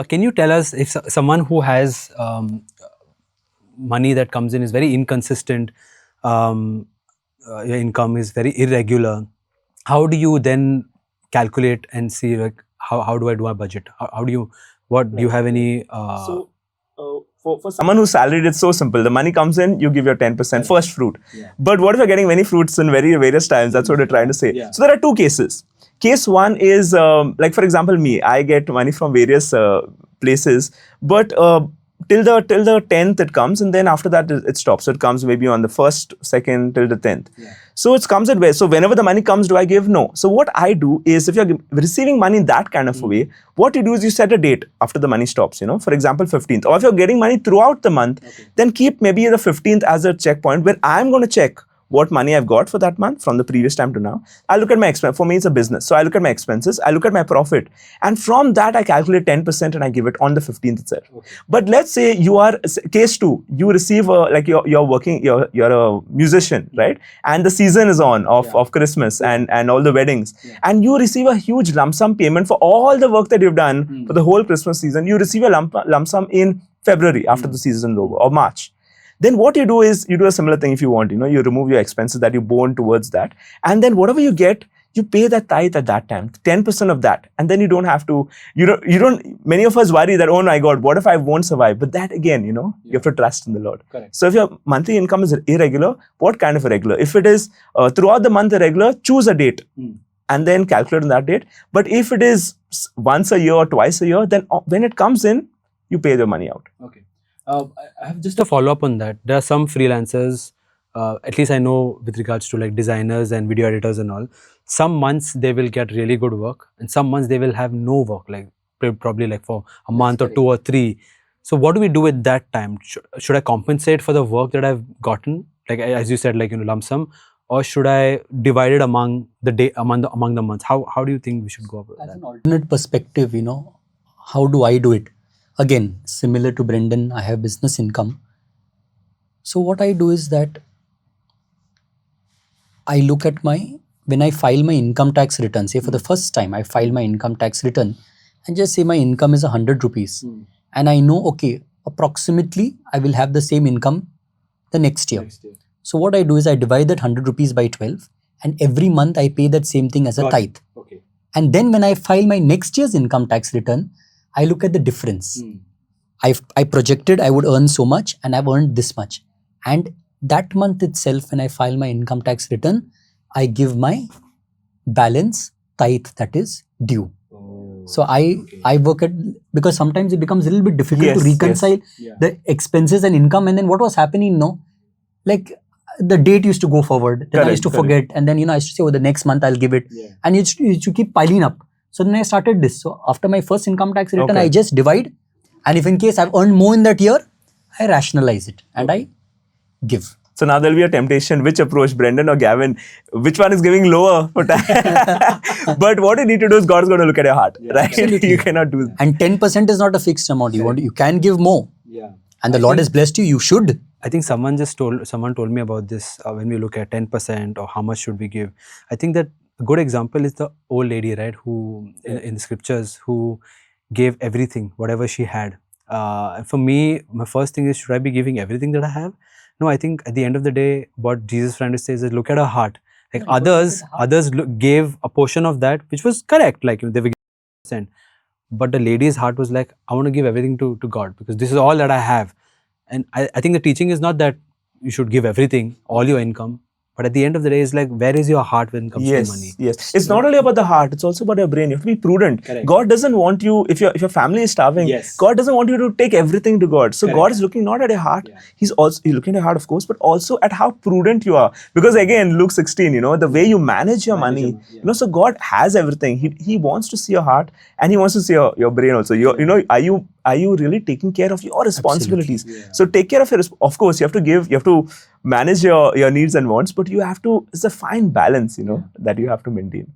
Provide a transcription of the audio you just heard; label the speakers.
Speaker 1: Can you tell us if someone who has money that comes in is very inconsistent, your income is very irregular, how do you then calculate and see like how do I do a budget? How do you, what do you have any?
Speaker 2: For someone who's salaried, it's so simple. The money comes in, you give your 10% first fruit. Yeah. But what if you're getting many fruits in various times? That's what we're trying to say. Yeah. So there are two cases. Case one is, like for example, me. I get money from various places, but till the 10th it comes, and then after that it stops. So it comes maybe on the 1st, 2nd till the 10th. Yeah. So it comes at where? So whenever the money comes, do I give? No. So what I do is, if you're receiving money in that kind of a way, what you do is you set a date after the money stops, you know, for example, 15th. Or if you're getting money throughout the month, then keep maybe the 15th as a checkpoint where I'm going to check what money I've got for that month from the previous time to now. I look at my expense. For me, it's a business. So I look at my expenses, I look at my profit. And from that, I calculate 10% and I give it on the 15th itself. Okay. But let's say you are, case two, you receive, like you're working, you're a musician, right? And the season is on of Christmas and all the weddings. Yeah. And you receive a huge lump sum payment for all the work that you've done for the whole Christmas season. You receive a lump sum in February after the season is over, or March. Then what you do is, you do a similar thing if you want, you know, you remove your expenses that you burn towards that. And then whatever you get, you pay that tithe at that time, 10% of that. And then you don't have to, you don't, many of us worry that, oh my God, what if I won't survive? But that again, you know, you have to trust in the Lord. Correct. So if your monthly income is irregular, what kind of irregular? If it is throughout the month irregular, choose a date and then calculate on that date. But if it is once a year or twice a year, then when it comes in, you pay the money out.
Speaker 1: Okay. I have just a follow-up on that. There are some freelancers, at least I know with regards to like designers and video editors and all, some months they will get really good work and some months they will have no work, like probably like for a month or 2 or 3. So what do we do at that time? Should I compensate for the work that I've gotten? Like as you said, like, you know, lump sum, or should I divide it among the among the months? How do you think we should go about that?
Speaker 3: As an alternate perspective, you know, how do I do it? Again, similar to Brendon, I have business income. So what I do is that I look at when I file my income tax return, say for the first time I file my income tax return and just say my income is 100 rupees. And I know, okay, approximately I will have the same income the next year. So what I do is I divide that 100 rupees by 12 and every month I pay that same thing as a tithe. Okay. And then when I file my next year's income tax return, I look at the difference. I projected I would earn so much and I've earned this much. And that month itself, when I file my income tax return, I give my balance tithe that is due. So I work at, because sometimes it becomes a little bit difficult to reconcile the expenses and income. And then what was happening, like the date used to go forward. Then I used to forget. And then, you know, I used to say, oh, the next month I'll give it. And it used to keep piling up. So then I started this. So after my first income tax return, I just divide. And if in case I've earned more in that year, I rationalize it and I give.
Speaker 2: So now there'll be a temptation, which approach, Brendon or Gavin, which one is giving lower for tax? But what you need to do is God's going to look at your heart, right? Absolutely. You cannot do that.
Speaker 3: And 10% is not a fixed amount. You can give more. And the Lord has blessed you, you should.
Speaker 1: I think someone told me about this when we look at 10% or how much should we give. I think that a good example is the old lady, right, who in the scriptures, who gave everything, whatever she had. For me, my first thing is, should I be giving everything that I have? No, I think at the end of the day, what Jesus trying to say is that look at her heart. Like others gave a portion of that, which was correct, like, you know, they were giving 10%. But the lady's heart was like, I want to give everything to God because this is all that I have. And I think the teaching is not that you should give everything, all your income. But at the end of the day, it's like, where is your heart when it comes to money?
Speaker 2: Yes, it's not only about the heart, it's also about your brain. You have to be prudent. Correct. God doesn't want you, if your family is starving, God doesn't want you to take everything to God. So God is looking not at your heart, He's looking at your heart, of course, but also at how prudent you are. Because again, Luke 16, you know, the way you manage your money, you know, so God has everything. He wants to see your heart and He wants to see your brain also. You know, are you really taking care of your responsibilities? So take care of of course, you have to give, you have to manage your needs and wants, but you have to, it's a fine balance, you know, that you have to maintain.